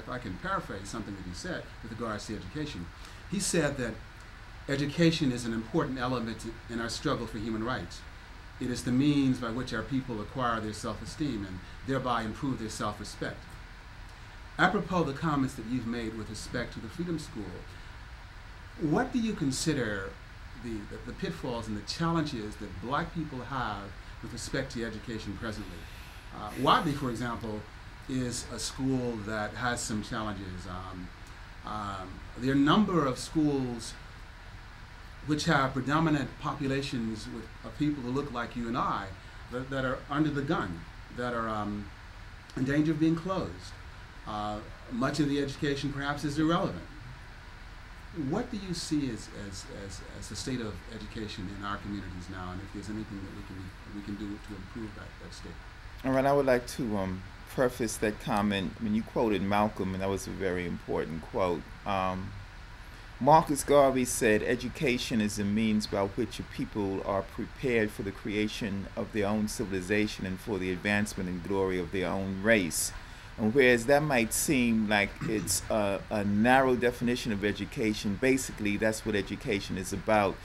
if I can paraphrase something that he said with regards to education, he said that education is an important element in our struggle for human rights. It is the means by which our people acquire their self-esteem and thereby improve their self-respect. Apropos the comments that you've made with respect to the Freedom School, what do you consider the pitfalls and the challenges that black people have with respect to education presently? Wadley, for example, is a school that has some challenges. There are a number of schools which have predominant populations of people who look like you and I that are under the gun, that are in danger of being closed. Much of the education perhaps is irrelevant. What do you see as the state of education in our communities now, and if there's anything that we can do to improve that state? All right, I would like to preface that comment. I mean, you quoted Malcolm, and that was a very important quote. Marcus Garvey said, education is a means by which a people are prepared for the creation of their own civilization and for the advancement and glory of their own race. And whereas that might seem like it's a narrow definition of education, basically that's what education is about,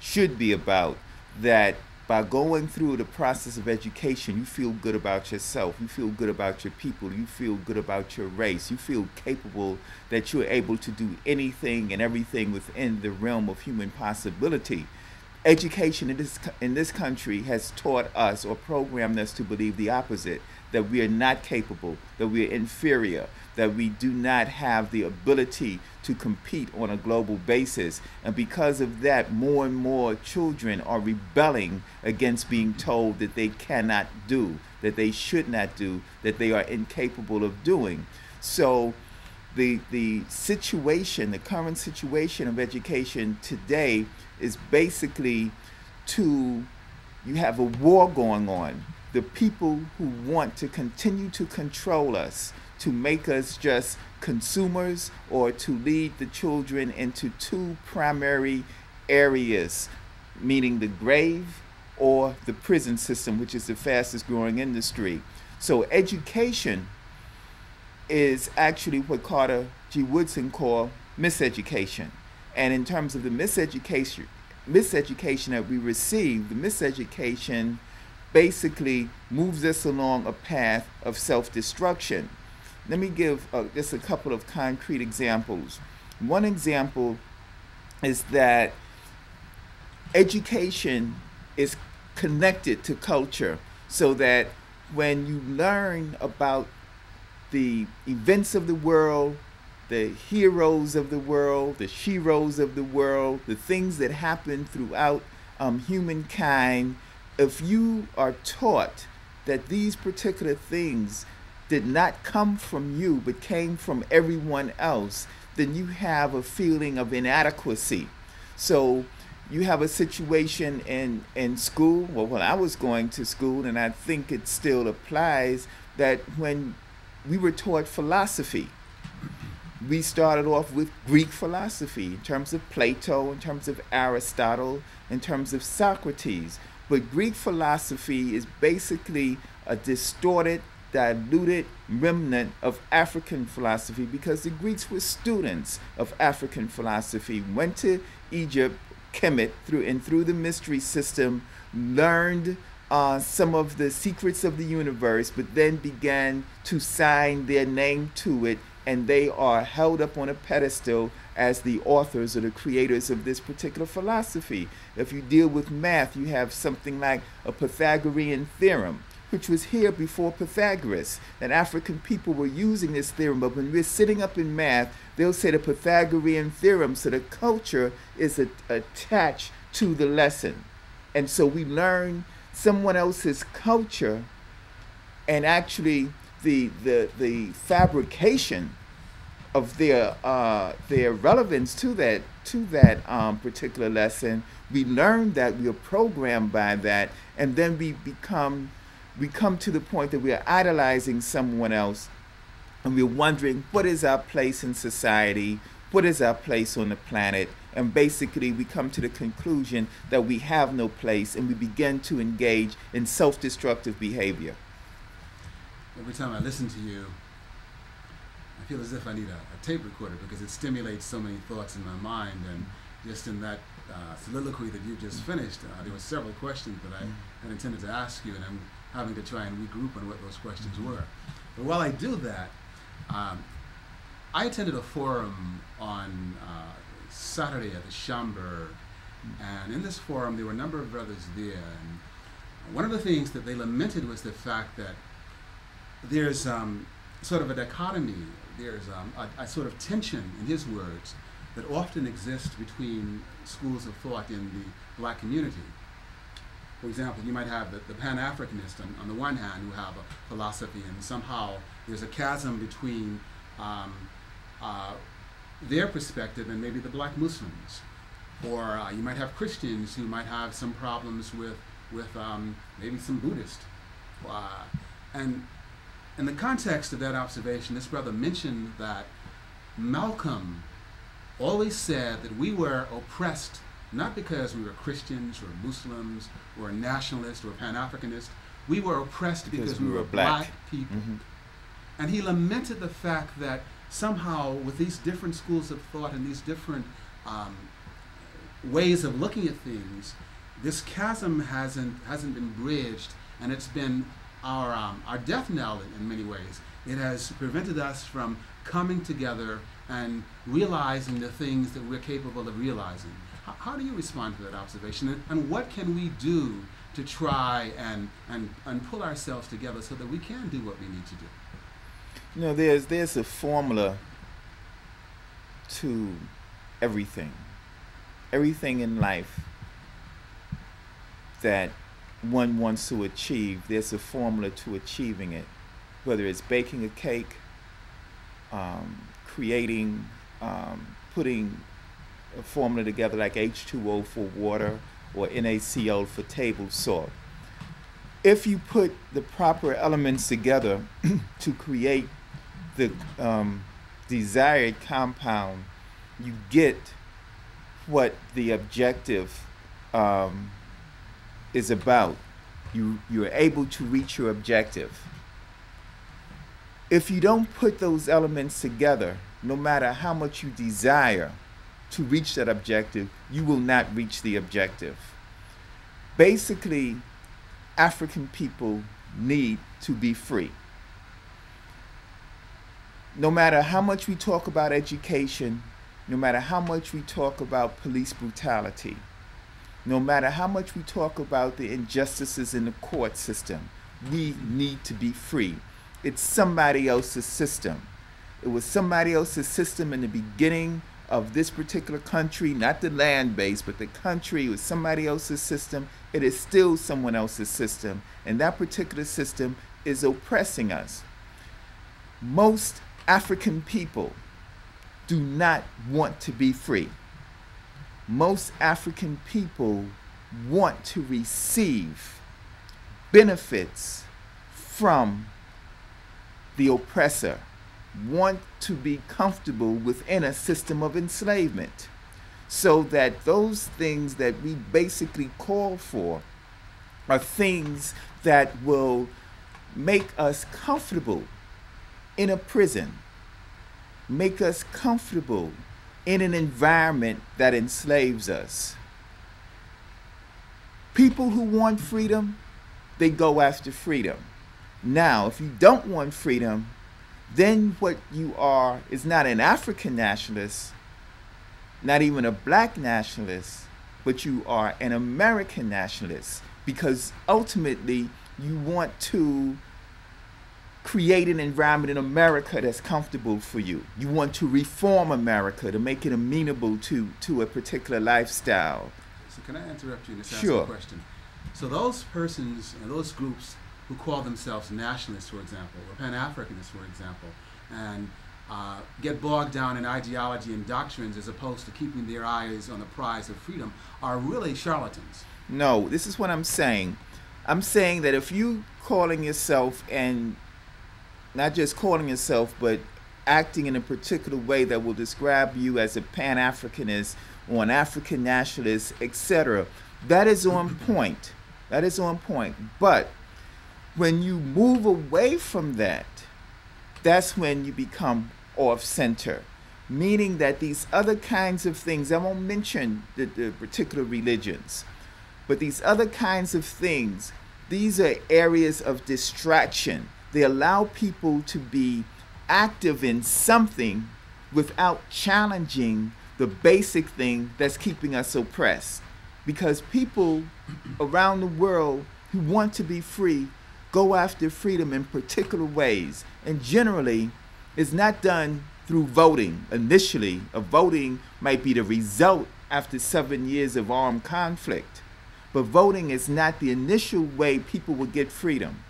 should be about, that by going through the process of education, you feel good about yourself, you feel good about your people, you feel good about your race, you feel capable that you're able to do anything and everything within the realm of human possibility. Education in this country has taught us or programmed us to believe the opposite, that we are not capable, that we are inferior, that we do not have the ability to compete on a global basis. And because of that, more and more children are rebelling against being told that they cannot do, that they should not do, that they are incapable of doing. So the situation, the current situation of education today is basically you have a war going on. The people who want to continue to control us, to make us just consumers, or to lead the children into two primary areas, meaning the grave or the prison system, which is the fastest growing industry. So education is actually what Carter G. Woodson called miseducation. And in terms of the miseducation that we receive, the miseducation basically moves us along a path of self-destruction. Let me give just a couple of concrete examples. One example is that education is connected to culture, so that when you learn about the events of the world, the heroes of the world, the sheroes of the world, the things that happen throughout humankind, if you are taught that these particular things did not come from you but came from everyone else, then you have a feeling of inadequacy. So you have a situation in school, well, when I was going to school, and I think it still applies, that when we were taught philosophy, we started off with Greek philosophy in terms of Plato, in terms of Aristotle, in terms of Socrates. But Greek philosophy is basically a distorted, diluted remnant of African philosophy, because the Greeks were students of African philosophy, went to Egypt, Kemet, through the mystery system, learned some of the secrets of the universe, but then began to sign their name to it, and they are held up on a pedestal as the authors or the creators of this particular philosophy. If you deal with math, you have something like a Pythagorean theorem, which was here before Pythagoras, and African people were using this theorem. But when we're sitting up in math, they'll say the Pythagorean theorem, so the culture is attached to the lesson. And so we learn someone else's culture, and actually the fabrication of their relevance to that particular lesson. We learn that, we are programmed by that, and then we come to the point that we are idolizing someone else, and we're wondering, what is our place in society? What is our place on the planet? And basically we come to the conclusion that we have no place, and we begin to engage in self-destructive behavior. Every time I listen to you, I feel as if I need a tape recorder because it stimulates so many thoughts in my mind. And just in that soliloquy that you just finished, there were several questions that I had intended to ask you, and I'm having to try and regroup on what those questions were. But while I do that, I attended a forum on Saturday at the Schomburg, and in this forum there were a number of brothers there, and one of the things that they lamented was the fact that there's sort of a dichotomy, there's a sort of tension, in his words, that often exists between schools of thought in the black community. For example, you might have the Pan-Africanists on the one hand who have a philosophy, and somehow there's a chasm between their perspective and maybe the black Muslims. Or you might have Christians who might have some problems with maybe some Buddhists. And in the context of that observation, this brother mentioned that Malcolm always said that we were oppressed not because we were Christians or Muslims or nationalists or Pan-Africanists. We were oppressed because we were black people. Mm-hmm. And he lamented the fact that somehow with these different schools of thought and these different ways of looking at things, this chasm hasn't been bridged, and it's been our death knell in many ways. It has prevented us from coming together and realizing the things that we're capable of realizing. How do you respond to that observation, and what can we do to try and pull ourselves together so that we can do what we need to do? You know, there's a formula to everything. Everything in life that one wants to achieve, there's a formula to achieving it. Whether it's baking a cake, creating, putting a formula together like H2O for water or NaCl for table salt. If you put the proper elements together to create the desired compound, you get what the objective is about. You're able to reach your objective. If you don't put those elements together, no matter how much you desire to reach that objective, you will not reach the objective. Basically, African people need to be free. No matter how much we talk about education, no matter how much we talk about police brutality, no matter how much we talk about the injustices in the court system, we need to be free. It's somebody else's system. It was somebody else's system in the beginning of this particular country, not the land base, but the country was somebody else's system. It is still someone else's system, and that particular system is oppressing us. Most African people do not want to be free. Most African people want to receive benefits from the oppressor, want to be comfortable within a system of enslavement, so that those things that we basically call for are things that will make us comfortable in a prison, make us comfortable in an environment that enslaves us. People who want freedom, they go after freedom. Now, if you don't want freedom, then what you are is not an African nationalist, not even a black nationalist, but you are an American nationalist, because ultimately you want to create an environment in America that's comfortable for you. You want to reform America to make it amenable to a particular lifestyle. So can I interrupt you and just ask Sure. a question? So those persons and those groups who call themselves nationalists, for example, or Pan-Africanists, for example, and get bogged down in ideology and doctrines as opposed to keeping their eyes on the prize of freedom, are really charlatans. No, this is what I'm saying. I'm saying that if you calling yourself, and not just calling yourself, but acting in a particular way that will describe you as a Pan-Africanist or an African nationalist, etc., that is on point. That is on point. But when you move away from that, that's when you become off center, meaning that these other kinds of things, I won't mention the particular religions, but these other kinds of things, these are areas of distraction. They allow people to be active in something without challenging the basic thing that's keeping us oppressed. Because people around the world who want to be free go after freedom in particular ways. And generally, it's not done through voting. Initially, a voting might be the result after 7 years of armed conflict. But voting is not the initial way people will get freedom.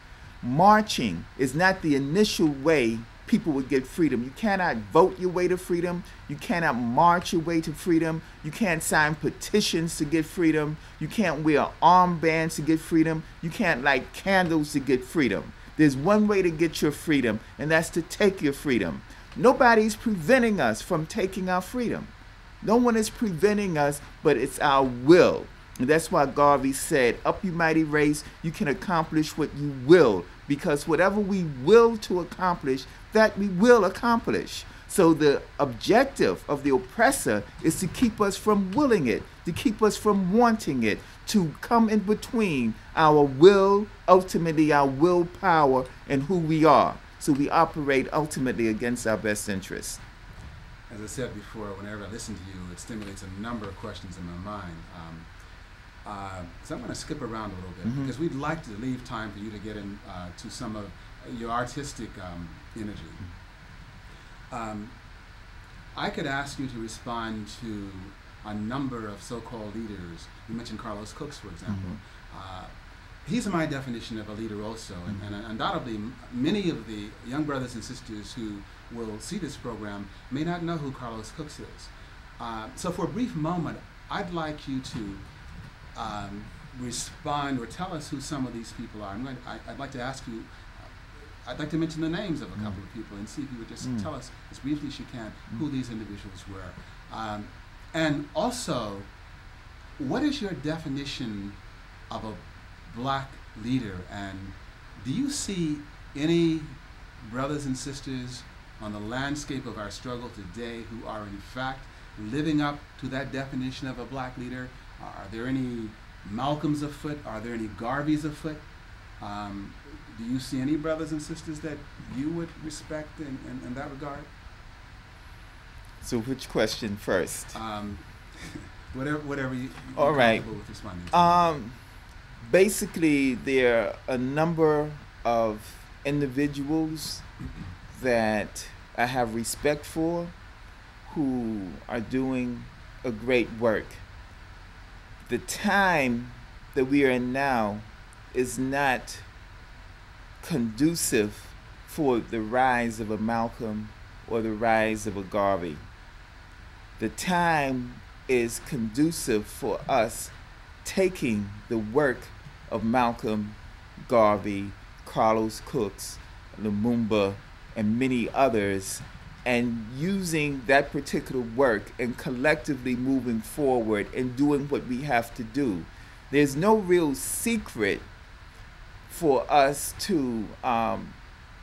Marching is not the initial way people would get freedom. You cannot vote your way to freedom. You cannot march your way to freedom. You can't sign petitions to get freedom. You can't wear armbands to get freedom. You can't light candles to get freedom. There's one way to get your freedom, and that's to take your freedom. Nobody's preventing us from taking our freedom. No one is preventing us, but it's our will. And that's why Garvey said, up you mighty race, you can accomplish what you will, because whatever we will to accomplish, that we will accomplish. So the objective of the oppressor is to keep us from willing it, to keep us from wanting it, to come in between our will, ultimately our willpower, and who we are. So we operate ultimately against our best interests. As I said before, whenever I listen to you, it stimulates a number of questions in my mind. So I'm going to skip around a little bit, because we'd like to leave time for you to get in to some of your artistic energy. I could ask you to respond to a number of so-called leaders. You mentioned Carlos Cooks, for example. He's my definition of a leader also, and undoubtedly many of the young brothers and sisters who will see this program may not know who Carlos Cooks is. So for a brief moment, I'd like you to respond or tell us who some of these people are. I'd like to ask you, I'd like to mention the names of a couple of people and see if you would just tell us as briefly as you can who these individuals were. And also, what is your definition of a black leader? And do you see any brothers and sisters on the landscape of our struggle today who are in fact living up to that definition of a black leader? Are there any Malcolms afoot? Are there any Garveys afoot? Do you see any brothers and sisters that you would respect in that regard? So which question first? Whatever you all right. With responding to. Basically, there are a number of individuals that I have respect for who are doing a great work. The time that we are in now is not conducive for the rise of a Malcolm or the rise of a Garvey. The time is conducive for us taking the work of Malcolm, Garvey, Carlos Cooks, Lumumba, and many others, and using that particular work and collectively moving forward and doing what we have to do. There's no real secret for us to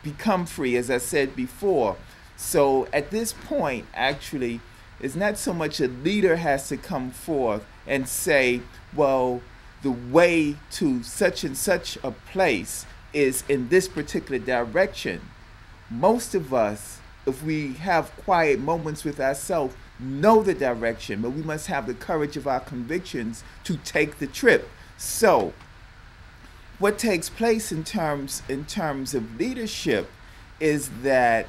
become free, as I said before. So at this point, actually, it's not so much a leader has to come forth and say, well, the way to such and such a place is in this particular direction. Most of us, if we have quiet moments with ourselves, know the direction, but we must have the courage of our convictions to take the trip. So what takes place in terms of leadership is that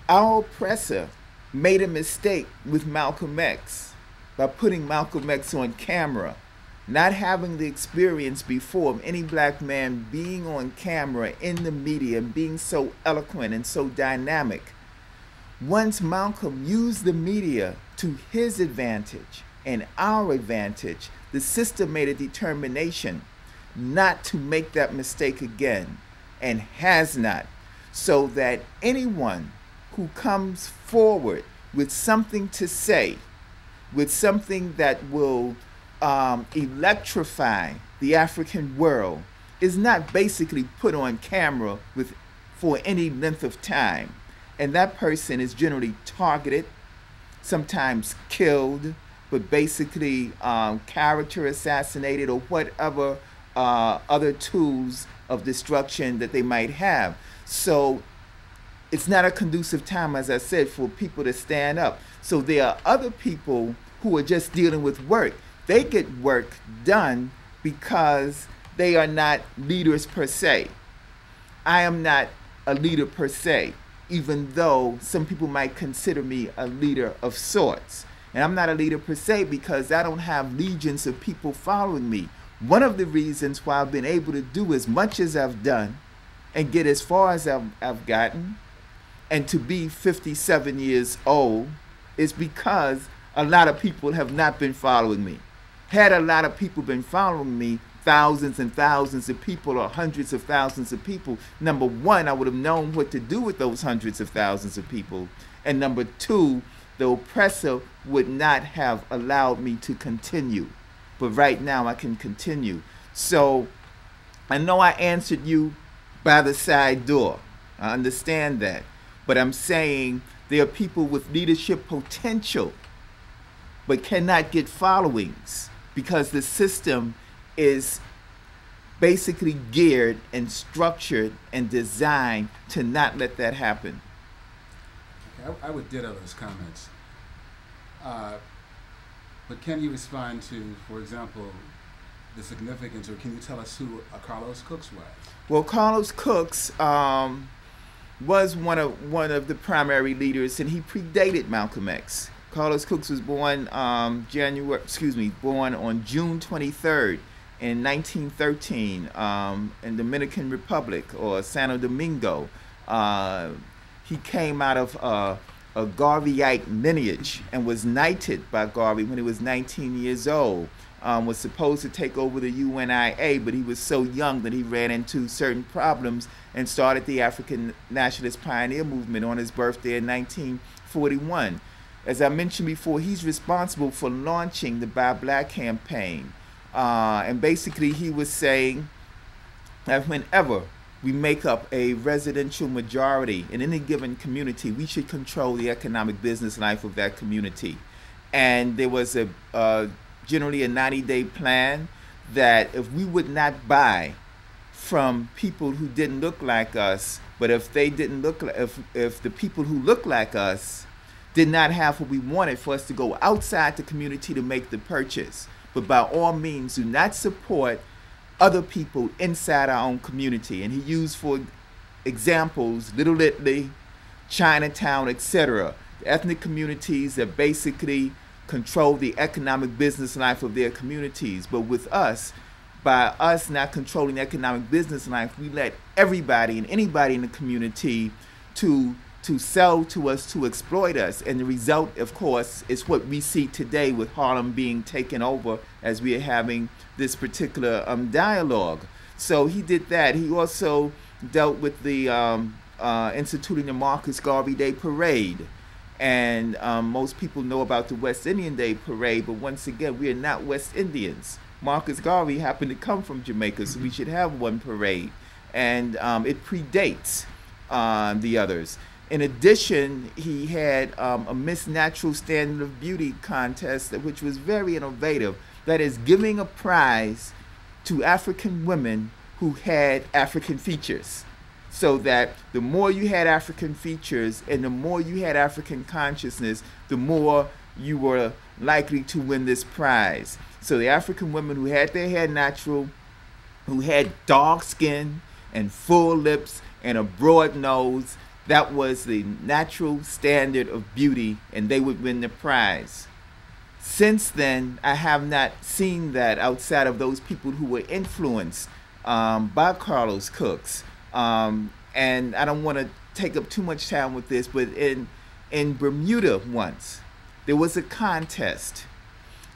our oppressor made a mistake with Malcolm X by putting Malcolm X on camera, not having the experience before of any black man being on camera in the media and being so eloquent and so dynamic. Once Malcolm used the media to his advantage and our advantage, the system made a determination not to make that mistake again, and has not, so that anyone who comes forward with something to say, with something that will electrify the African world, is not basically put on camera for any length of time. and that person is generally targeted, sometimes killed, but basically character assassinated or whatever other tools of destruction that they might have. So it's not a conducive time, as I said, for people to stand up. So there are other people who are just dealing with work. They get work done because they are not leaders per se. I am not a leader per se, even though some people might consider me a leader of sorts. And I'm not a leader per se because I don't have legions of people following me. One of the reasons why I've been able to do as much as I've done and get as far as I've gotten and to be 57 years old is because a lot of people have not been following me. Had a lot of people been following me, thousands and thousands of people or hundreds of thousands of people, number one, I would have known what to do with those hundreds of thousands of people. And number two, the oppressor would not have allowed me to continue. But right now I can continue. So I know I answered you by the side door. I understand that. But I'm saying there are people with leadership potential but cannot get followings because the system is basically geared and structured and designed to not let that happen. Okay, I would ditto those comments. But can you respond to, for example, the significance, or can you tell us who Carlos Cooks was? Well, Carlos Cooks was one of the primary leaders, and he predated Malcolm X. Carlos Cooks was born on June 23rd in 1913 in Dominican Republic, or Santo Domingo. He came out of a Garveyite lineage and was knighted by Garvey when he was 19 years old. Was supposed to take over the UNIA, but he was so young that he ran into certain problems and started the African Nationalist Pioneer Movement on his birthday in 1941. As I mentioned before, he's responsible for launching the Buy Black campaign. And basically he was saying that whenever we make up a residential majority in any given community, we should control the economic business life of that community. And there was generally a 90-day plan that if we would not buy from people who didn't look like us, but if they didn't look like, if the people who look like us did not have what we wanted, for us to go outside the community to make the purchase. But by all means, do not support other people inside our own community. And he used, for examples, Little Italy, Chinatown, etc. The ethnic communities that basically control the economic business life of their communities. But with us, by us not controlling the economic business life, we let everybody and anybody in the community to sell to us, to exploit us. And the result, of course, is what we see today with Harlem being taken over as we are having this particular dialogue. So he did that. He also dealt with the instituting the Marcus Garvey Day Parade. And most people know about the West Indian Day Parade, but once again, we are not West Indians. Marcus Garvey happened to come from Jamaica, so we should have one parade. And it predates the others. In addition, he had a Miss Natural Standard of Beauty contest, which was very innovative. That is, giving a prize to African women who had African features. So that the more you had African features and the more you had African consciousness, the more you were likely to win this prize. So the African women who had their hair natural, who had dark skin and full lips and a broad nose, that was the natural standard of beauty, and they would win the prize. Since then, I have not seen that outside of those people who were influenced by Carlos Cooks. And I don't want to take up too much time with this, but in Bermuda once, there was a contest.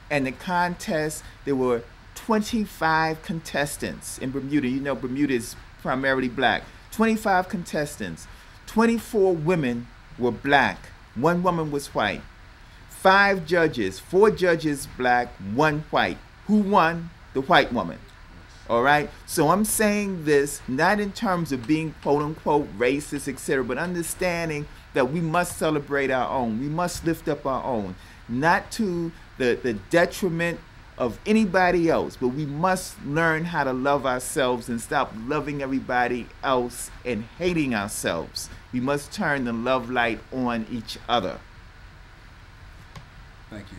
And the contest, there were 25 contestants in Bermuda. You know, Bermuda is primarily black. 25 contestants. 24 women were black. 1 woman was white. 5 judges, 4 judges black, 1 white. Who won? The white woman. All right? So I'm saying this not in terms of being quote unquote racist, etc., but understanding that we must celebrate our own. We must lift up our own, not to the detriment of anybody else, but we must learn how to love ourselves and stop loving everybody else and hating ourselves. We must turn the love light on each other. Thank you.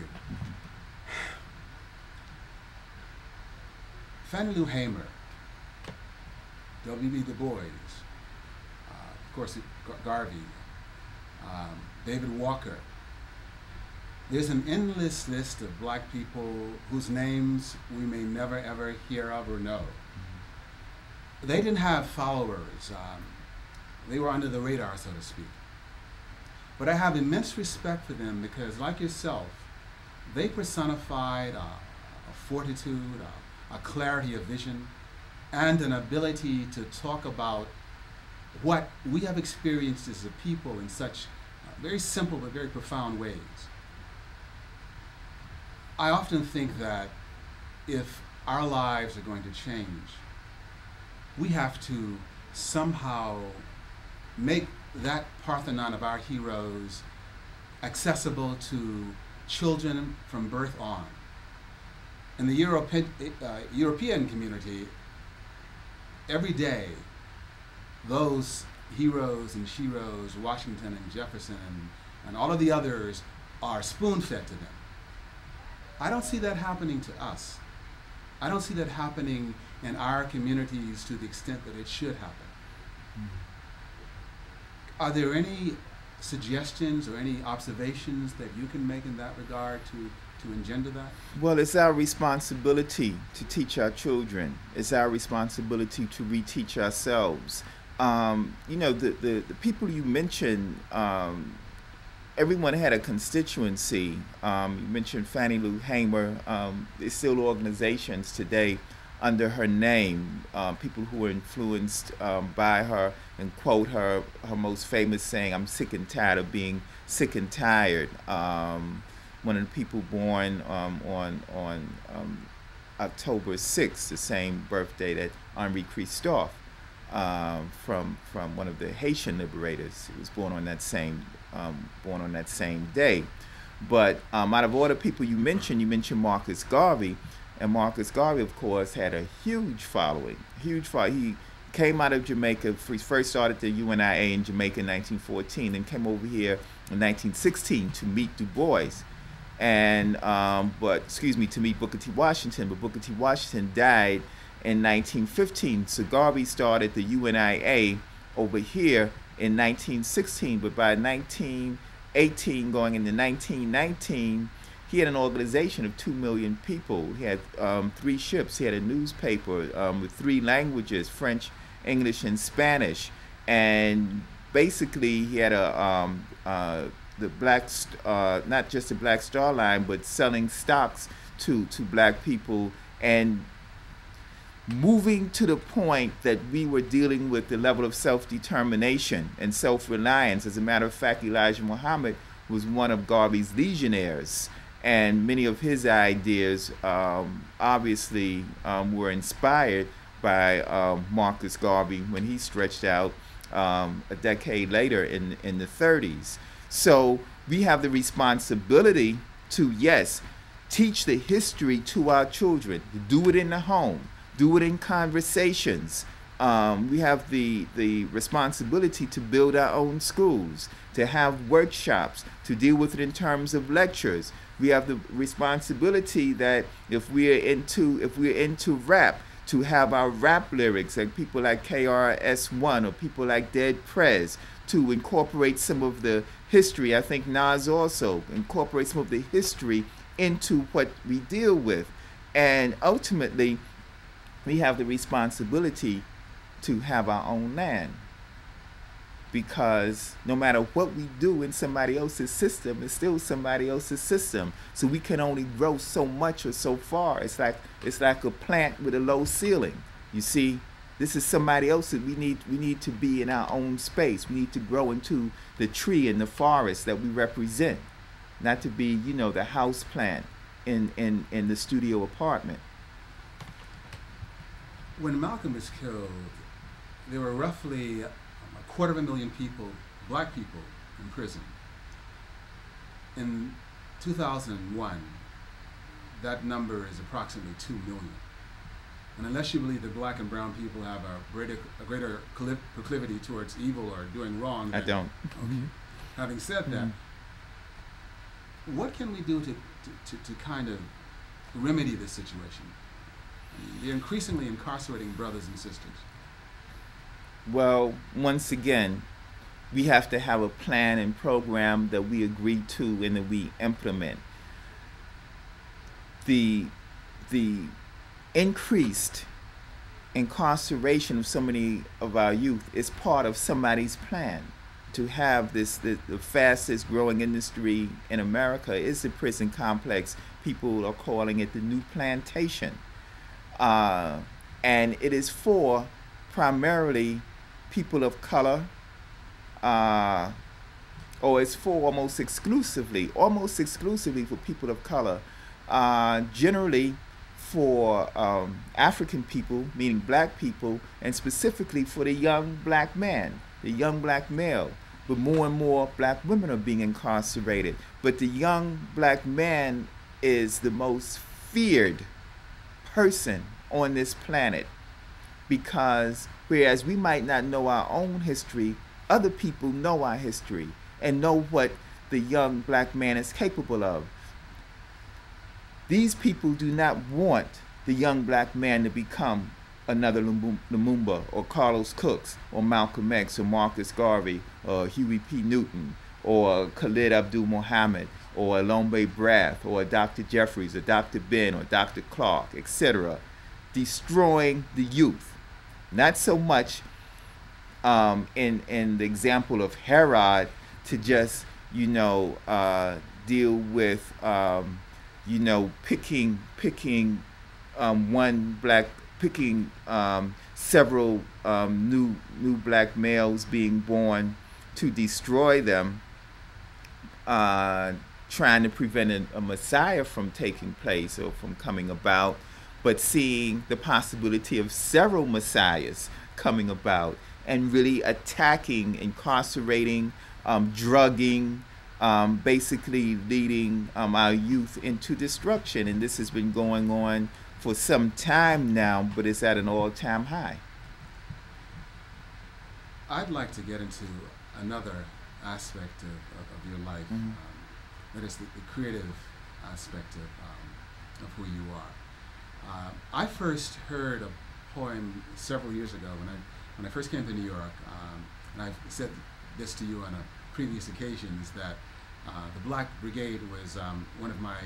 Fannie Lou Hamer, W.B. Du Bois, of course, Garvey, David Walker. There's an endless list of black people whose names we may never ever hear of or know. They didn't have followers. They were under the radar, so to speak. But I have immense respect for them because, like yourself, they personified a fortitude, a clarity of vision, and an ability to talk about what we have experienced as a people in such very simple but very profound ways. I often think that if our lives are going to change, we have to somehow make that Parthenon of our heroes accessible to children from birth on. In the European community, every day, those heroes and sheroes, Washington and Jefferson and all of the others, are spoon-fed to them. I don't see that happening to us. I don't see that happening in our communities to the extent that it should happen. Are there any suggestions or any observations that you can make in that regard to engender that? Well, it's our responsibility to teach our children. It's our responsibility to reteach ourselves. You know, the people you mentioned, everyone had a constituency. You mentioned Fannie Lou Hamer. There's still organizations today under her name, people who were influenced by her and quote her most famous saying, "I'm sick and tired of being sick and tired." One of the people born on October 6th, the same birthday that Henri Christophe, from one of the Haitian liberators, he was born on that same day. But out of all the people you mentioned Marcus Garvey, and Marcus Garvey, of course, had a huge following. He came out of Jamaica. He first started the UNIA in Jamaica in 1914, and came over here in 1916 to meet Du Bois, and to meet Booker T. Washington. But Booker T. Washington died in 1915. So Garvey started the UNIA over here in 1916, but by 1918, going into 1919, he had an organization of 2 million people. He had 3 ships. He had a newspaper with 3 languages, French, English, and Spanish. And basically, he had the black, not just the Black Star Line, but selling stocks to black people, and moving to the point that we were dealing with the level of self-determination and self-reliance. As a matter of fact, Elijah Muhammad was one of Garvey's legionnaires, and many of his ideas obviously were inspired by Marcus Garvey when he stretched out a decade later in the 30s. So we have the responsibility to, yes, teach the history to our children, do it in the home, do it in conversations. We have the responsibility to build our own schools, to have workshops, to deal with it in terms of lectures. We have the responsibility that if we're into rap, to have our rap lyrics, like people like KRS-One or people like Dead Prez, to incorporate some of the history. I think Nas also incorporates some of the history into what we deal with. And ultimately, we have the responsibility to have our own land, because no matter what we do in somebody else's system, it's still somebody else's system. So we can only grow so much or so far. It's like a plant with a low ceiling. You see, this is somebody else that we need to be in our own space. We need to grow into the tree and the forest that we represent, not to be, you know, the house plant in the studio apartment. When Malcolm was killed, there were roughly 250,000 people, black people, in prison. In 2001, that number is approximately 2 million. And unless you believe that black and brown people have a greater proclivity towards evil or doing wrong, I don't. Okay. Having said that, what can we do to kind of remedy this situation? They're increasingly incarcerating brothers and sisters. Well, once again, we have to have a plan and program that we agree to and that we implement. The increased incarceration of so many of our youth is part of somebody's plan. To have this, the fastest growing industry in America is the prison complex. People are calling it the new plantation. And it is for primarily people of color, or it's for almost exclusively for people of color, generally for African people, meaning black people, and specifically for the young black man, the young black male. But more and more black women are being incarcerated. But the young black man is the most feared person on this planet, because whereas we might not know our own history, other people know our history and know what the young black man is capable of. These people do not want the young black man to become another Lumumba or Carlos Cooks or Malcolm X or Marcus Garvey or Huey P. Newton or Khalid Abdul Muhammad or Alombe Brath or Dr. Jeffries or Dr. Ben or Dr. Clark, etc. Destroying the youth. Not so much in the example of Herod to just, deal with, picking several new black males being born to destroy them, trying to prevent a Messiah from taking place or from coming about, but seeing the possibility of several Messiahs coming about and really attacking, incarcerating, drugging, basically leading our youth into destruction. And this has been going on for some time now, but it's at an all-time high. I'd like to get into another aspect of your life, that is the creative aspect of who you are. I first heard a poem several years ago when I first came to New York, and I've said this to you on previous occasions, that the Black Brigade was one of my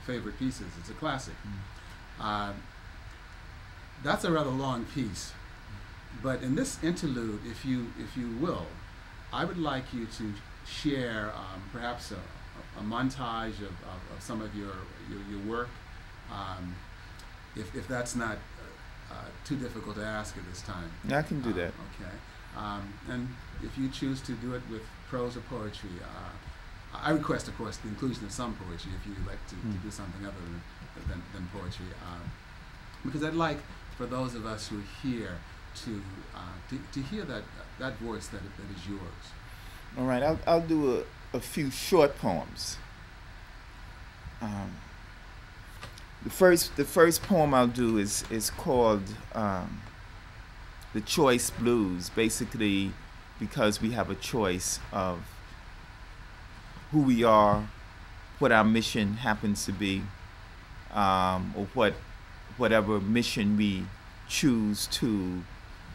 favorite pieces. It's a classic. That's a rather long piece, but in this interlude, if you will, I would like you to share perhaps a montage of some of your work, if that's not too difficult to ask at this time. I can do that. Okay. And if you choose to do it with prose or poetry, I request, of course, the inclusion of some poetry if you'd like to do something other than poetry, because I'd like for those of us who are here to hear that voice that is yours. All right, I'll do a few short poems. The first poem I'll do is called The Choice Blues, basically because we have a choice of who we are, what our mission happens to be, or whatever mission we choose to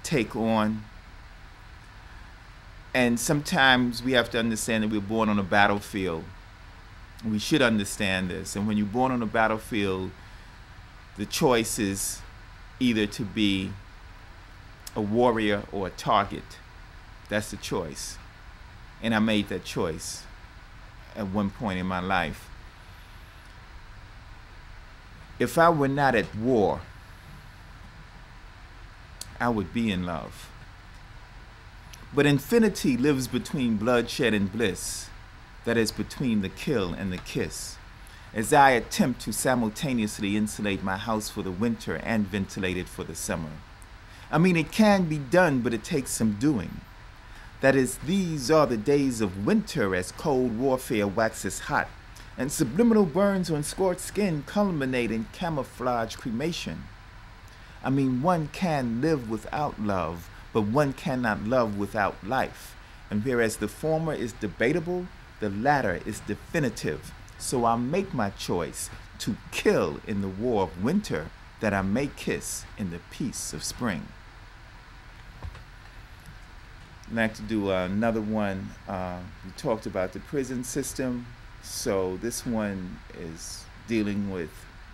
take on. And sometimes we have to understand that we're born on a battlefield. We should understand this. And when you're born on a battlefield, the choice is either to be a warrior or a target. That's the choice. And I made that choice at one point in my life. If I were not at war, I would be in love. But infinity lives between bloodshed and bliss, that is between the kill and the kiss, as I attempt to simultaneously insulate my house for the winter and ventilate it for the summer. I mean, it can be done, but it takes some doing. That is, these are the days of winter as cold warfare waxes hot, and subliminal burns on scorched skin culminate in camouflage cremation. I mean, one can live without love, but one cannot love without life. And whereas the former is debatable, the latter is definitive. So I make my choice to kill in the war of winter, that I may kiss in the peace of spring. I'd like to do another one. We talked about the prison system, so this one is dealing with,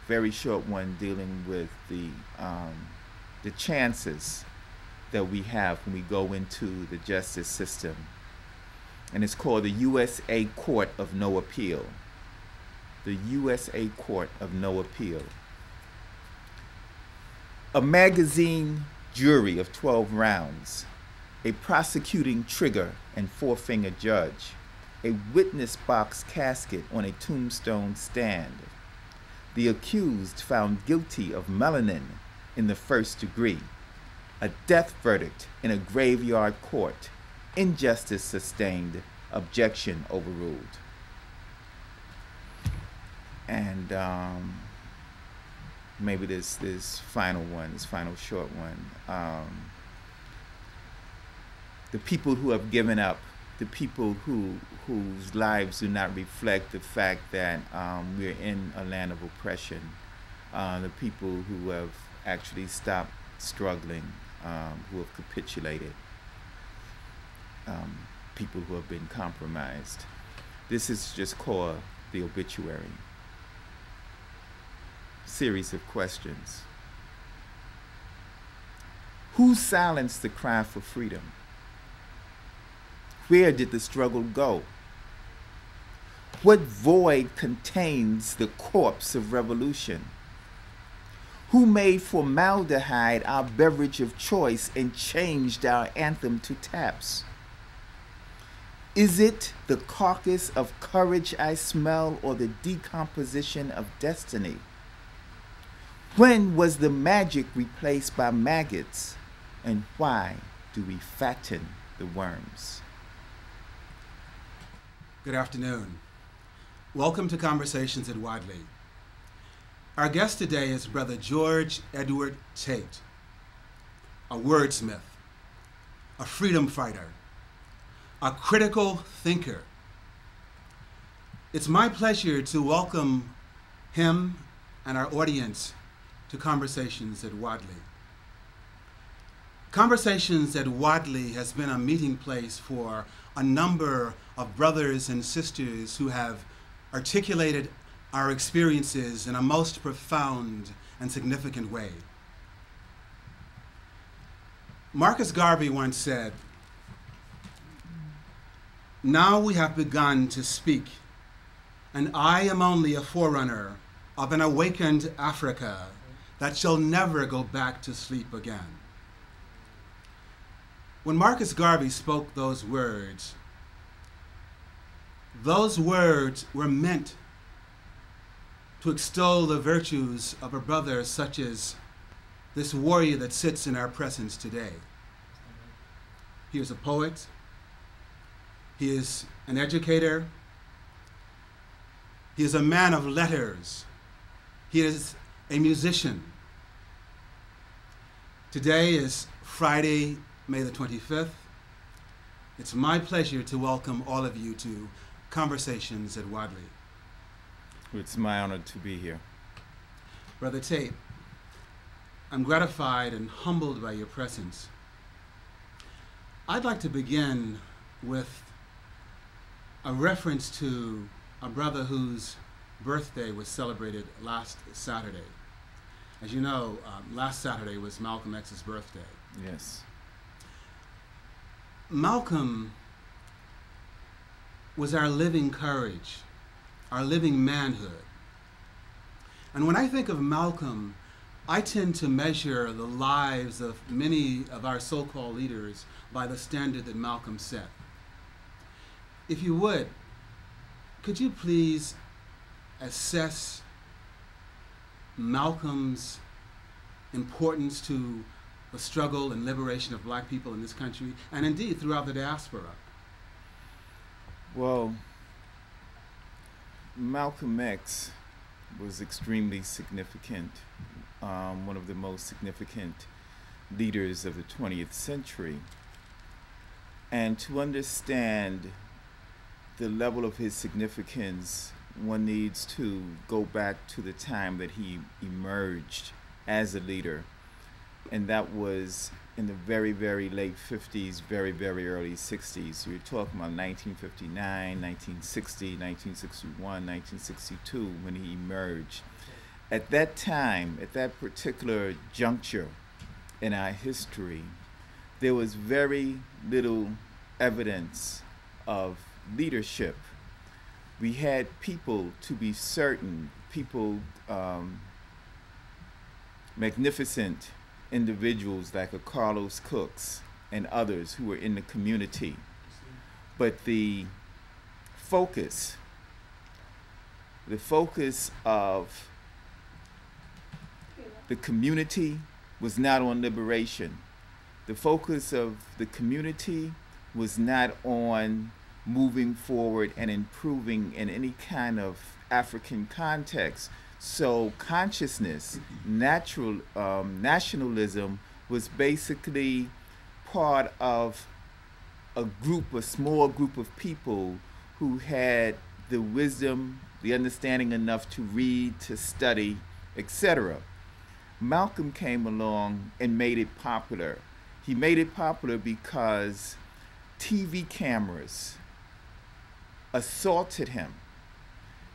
very short one, dealing with the chances that we have when we go into the justice system. And it's called the USA Court of No Appeal. The USA Court of No Appeal. A magazine jury of 12 rounds, a prosecuting trigger and forefinger judge, a witness box casket on a tombstone stand, the accused found guilty of melanin in the first degree, a death verdict in a graveyard court, injustice sustained, objection overruled. And maybe this final one, this final short one. The people who have given up, the people whose lives do not reflect the fact that we're in a land of oppression, the people who have actually stopped struggling, who have capitulated, people who have been compromised. This is just called the obituary. Series of questions. Who silenced the cry for freedom? Where did the struggle go? What void contains the corpse of revolution? Who made formaldehyde our beverage of choice and changed our anthem to taps? Is it the carcass of courage I smell, or the decomposition of destiny? When was the magic replaced by maggots? And why do we fatten the worms? Good afternoon. Welcome to Conversations at Wadley. Our guest today is Brother George Edward Tait, a wordsmith, a freedom fighter, a critical thinker. It's my pleasure to welcome him and our audience to Conversations at Wadley. Conversations at Wadley has been a meeting place for a number of brothers and sisters who have articulated our experiences in a most profound and significant way. Marcus Garvey once said, "Now we have begun to speak, and I am only a forerunner of an awakened Africa that shall never go back to sleep again." When Marcus Garvey spoke those words were meant to extol the virtues of a brother such as this warrior that sits in our presence today. He is a poet, he is an educator, he is a man of letters, he is a musician. Today is Friday, May the 25th. It's my pleasure to welcome all of you to Conversations at Wadley. It's my honor to be here. Brother Tait, I'm gratified and humbled by your presence. I'd like to begin with a reference to a brother whose birthday was celebrated last Saturday. As you know, last Saturday was Malcolm X's birthday. Yes. Malcolm was our living courage, our living manhood. And when I think of Malcolm, I tend to measure the lives of many of our so-called leaders by the standard that Malcolm set. If you would, could you please assess Malcolm's importance to the struggle and liberation of black people in this country, and indeed throughout the diaspora? Well, Malcolm X was extremely significant, one of the most significant leaders of the 20th century. And to understand the level of his significance, one needs to go back to the time that he emerged as a leader. And that was in the very, very late 50s, very, very early 60s. You're talking about 1959, 1960, 1961, 1962 when he emerged. At that time, at that particular juncture in our history, there was very little evidence of leadership. We had people, to be certain, people, magnificent individuals like a Carlos Cooks and others who were in the community. But the focus of the community was not on liberation. The focus of the community was not on moving forward and improving in any kind of African context. So consciousness, nationalism was basically part of a small group of people who had the wisdom, the understanding enough to read, to study, etc. Malcolm came along and made it popular. He made it popular because TV cameras assaulted him.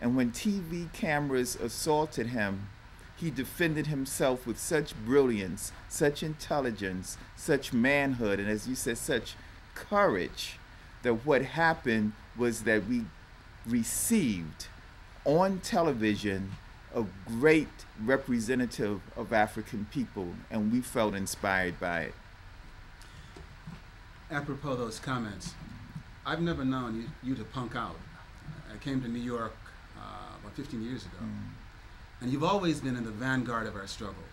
And when TV cameras assaulted him, he defended himself with such brilliance, such intelligence, such manhood, and as you said, such courage, that what happened was that we received on television a great representative of African people, and we felt inspired by it. Apropos of those comments, I've never known you to punk out. I came to New York about 15 years ago, and you've always been in the vanguard of our struggle.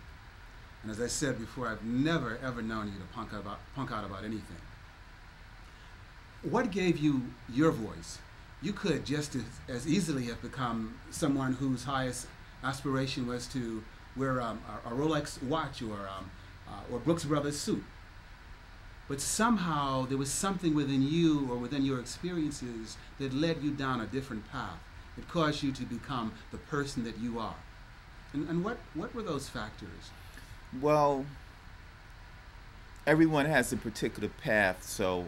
And as I said before, I've never ever known you to punk out about anything. What gave you your voice? You could just as easily have become someone whose highest aspiration was to wear a Rolex watch or Brooks Brothers suit. But somehow there was something within you or within your experiences that led you down a different path. It caused you to become the person that you are. And what were those factors? Well, everyone has a particular path, so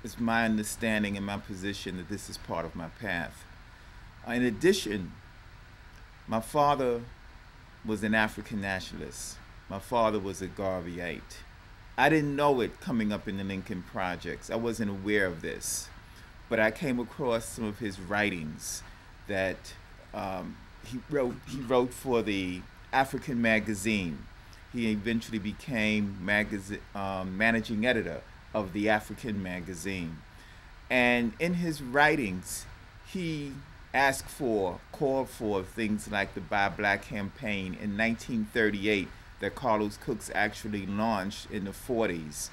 it's my understanding and my position that this is part of my path. In addition, my father was an African nationalist. My father was a Garveyite. I didn't know it coming up in the Lincoln Projects. I wasn't aware of this. But I came across some of his writings that he wrote for the African magazine. He eventually became managing editor of the African magazine. And in his writings, he called for things like the Buy Black campaign in 1938 that Carlos Cooks actually launched in the 40s.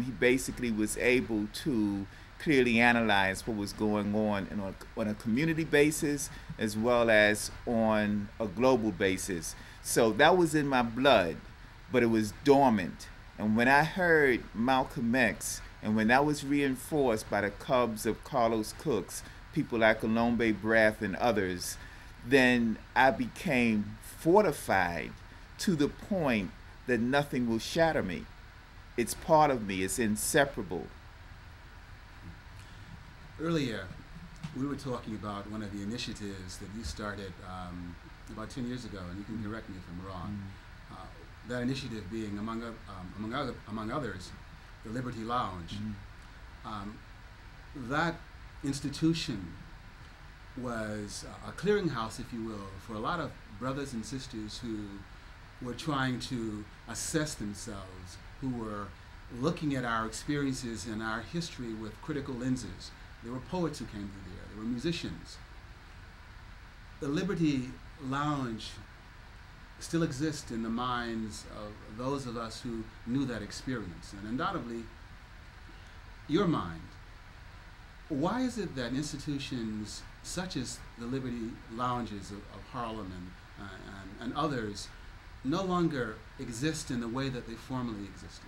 He basically was able to clearly analyze what was going on a community basis as well as on a global basis. So that was in my blood, but it was dormant. And when I heard Malcolm X, and when that was reinforced by the cubs of Carlos Cooks, people like Olombe Brath and others, then I became fortified to the point that nothing will shatter me. It's part of me, it's inseparable. Earlier, we were talking about one of the initiatives that you started about 10 years ago, and you can correct me if I'm wrong. That initiative being, among others, the Liberty Lounge. That institution was a clearinghouse, if you will, for a lot of brothers and sisters who were trying to assess themselves, who were looking at our experiences and our history with critical lenses. There were poets who came through there. There were musicians. The Liberty Lounge still exist in the minds of those of us who knew that experience. And undoubtedly, your mind, why is it that institutions such as the Liberty Lounges of Harlem and others no longer exist in the way that they formerly existed?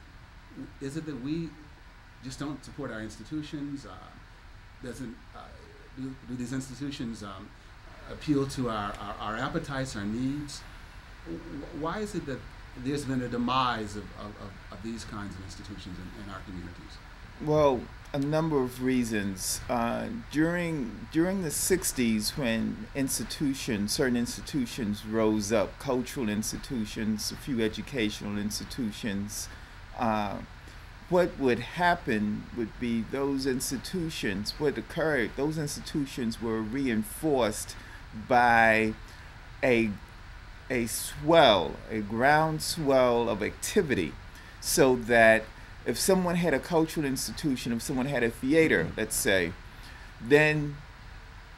Is it that we just don't support our institutions? Do these institutions appeal to our appetites, our needs? Why is it that there's been a demise of these kinds of institutions in our communities? Well, a number of reasons. During the 60s, when certain institutions rose up, cultural institutions, a few educational institutions, what would happen would be those institutions were reinforced by a groundswell of activity, so that if someone had a cultural institution, if someone had a theater, let's say, then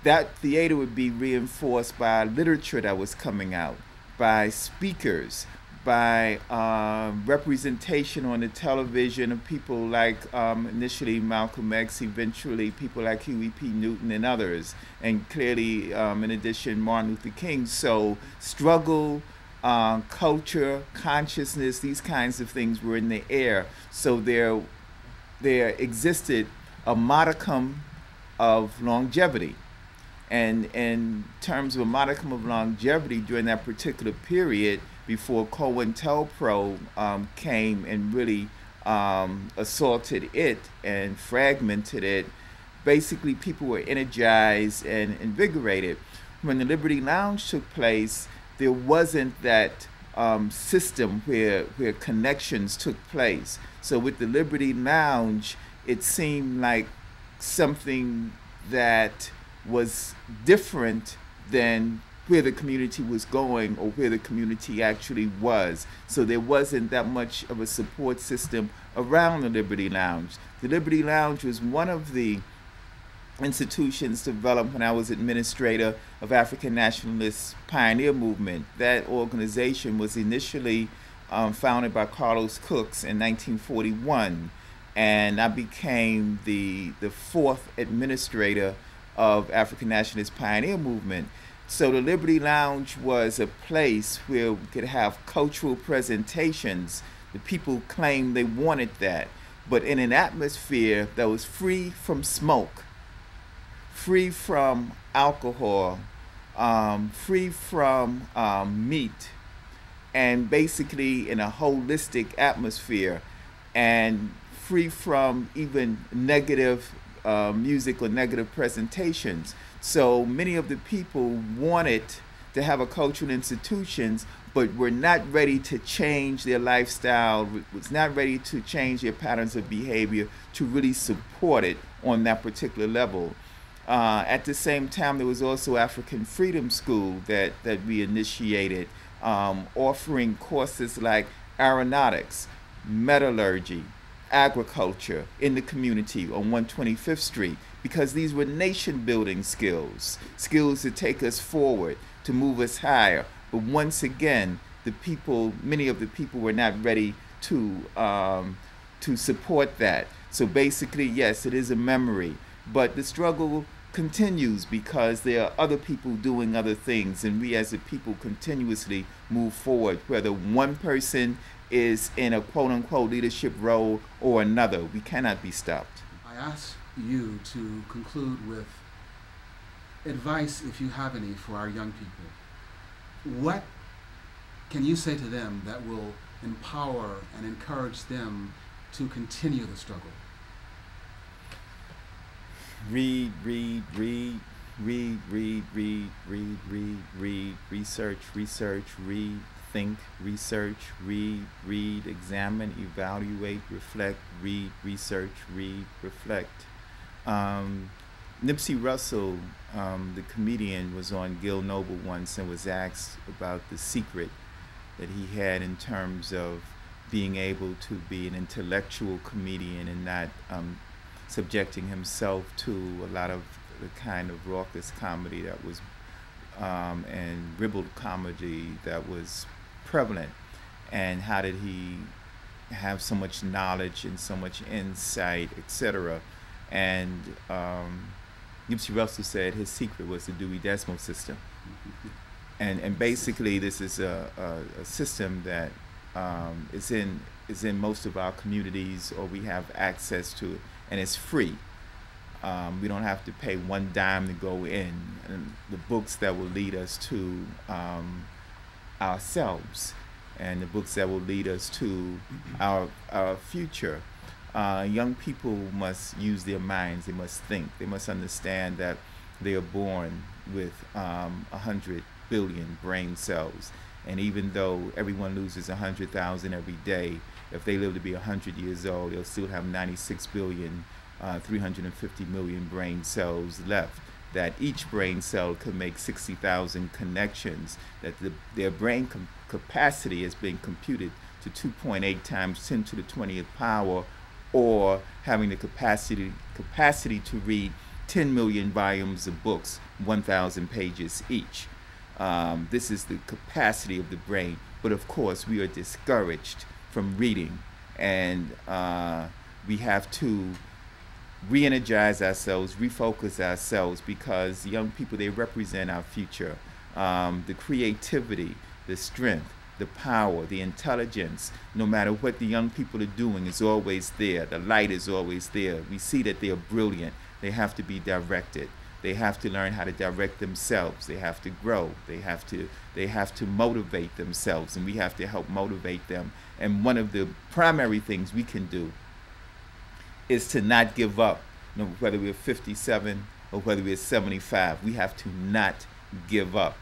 that theater would be reinforced by literature that was coming out, by speakers, by representation on the television of people like initially Malcolm X, eventually people like Huey P. Newton and others, and clearly in addition Martin Luther King. So struggle, culture, consciousness, these kinds of things were in the air. So there existed a modicum of longevity. And in terms of a modicum of longevity during that particular period, before COINTELPRO came and really assaulted it and fragmented it, basically people were energized and invigorated. When the Liberty Lounge took place, there wasn't that system where connections took place. So with the Liberty Lounge, it seemed like something that was different than where the community was going or where the community actually was. So there wasn't that much of a support system around the Liberty Lounge. The Liberty Lounge was one of the institutions developed when I was administrator of African Nationalist Pioneer Movement. That organization was initially founded by Carlos Cooks in 1941, and I became the fourth administrator of African Nationalist Pioneer Movement. So the Liberty Lounge was a place where we could have cultural presentations. The people claimed they wanted that, but in an atmosphere that was free from smoke, free from alcohol, free from meat, and basically in a holistic atmosphere, and free from even negative music or negative presentations. So many of the people wanted to have a cultural institutions, but were not ready to change their lifestyle, was not ready to change their patterns of behavior to really support it on that particular level. At the same time, there was also African Freedom School that we initiated, offering courses like aeronautics, metallurgy, agriculture in the community on 125th Street, because these were nation-building skills to take us forward, to move us higher. But once again, many of the people were not ready to support that. So basically, yes, it is a memory, but the struggle continues because there are other people doing other things, and we as a people continuously move forward, whether one person is in a quote-unquote leadership role or another. We cannot be stopped. I ask you to conclude with advice, if you have any, for our young people. What can you say to them that will empower and encourage them to continue the struggle? Read, research, read, think, research, read, examine, evaluate, reflect, read, research, read, reflect. Nipsey Russell, the comedian, was on Gil Noble once and was asked about the secret that he had in terms of being able to be an intellectual comedian and not subjecting himself to a lot of the kind of raucous comedy that was and ribald comedy that was prevalent, and how did he have so much knowledge and so much insight, etc. And Nipsey Russell said his secret was the Dewey Decimal System. And basically this is a system that is in most of our communities, or we have access to it, and it's free. We don't have to pay one dime to go in. And the books that will lead us to ourselves, and the books that will lead us to our future. Young people must use their minds. They must think. They must understand that they are born with 100 billion brain cells. And even though everyone loses 100,000 every day, if they live to be 100 years old, they'll still have 96 billion, 350 million brain cells left. That each brain cell could make 60,000 connections. That their brain capacity has been computed to 2.8 times 10 to the 20th power, or having the capacity to read 10 million volumes of books, 1,000 pages each. This is the capacity of the brain. But of course, we are discouraged from reading, and we have to re-energize ourselves, refocus ourselves, because young people, they represent our future. The creativity, the strength, the power, the intelligence, no matter what the young people are doing, is always there. The light is always there. We see that they are brilliant. They have to be directed. They have to learn how to direct themselves. They have to grow. They have to motivate themselves, and we have to help motivate them. And one of the primary things we can do is to not give up. You know, whether we're 57 or whether we're 75, we have to not give up.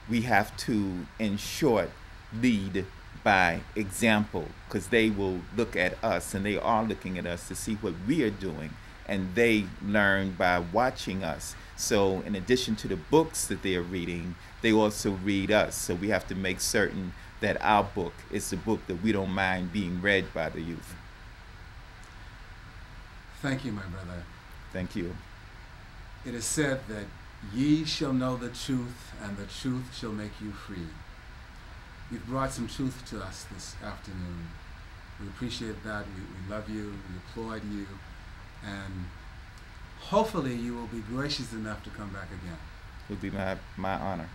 We have to, in short, lead by example, because they will look at us, and they are looking at us to see what we are doing, and they learn by watching us. So in addition to the books that they are reading, they also read us. So we have to make certain that our book is the book that we don't mind being read by the youth. Thank you, my brother. Thank you. It is said that ye shall know the truth, and the truth shall make you free. You've brought some truth to us this afternoon. We appreciate that. We love you. We applaud you. And hopefully you will be gracious enough to come back again. It would be my honor.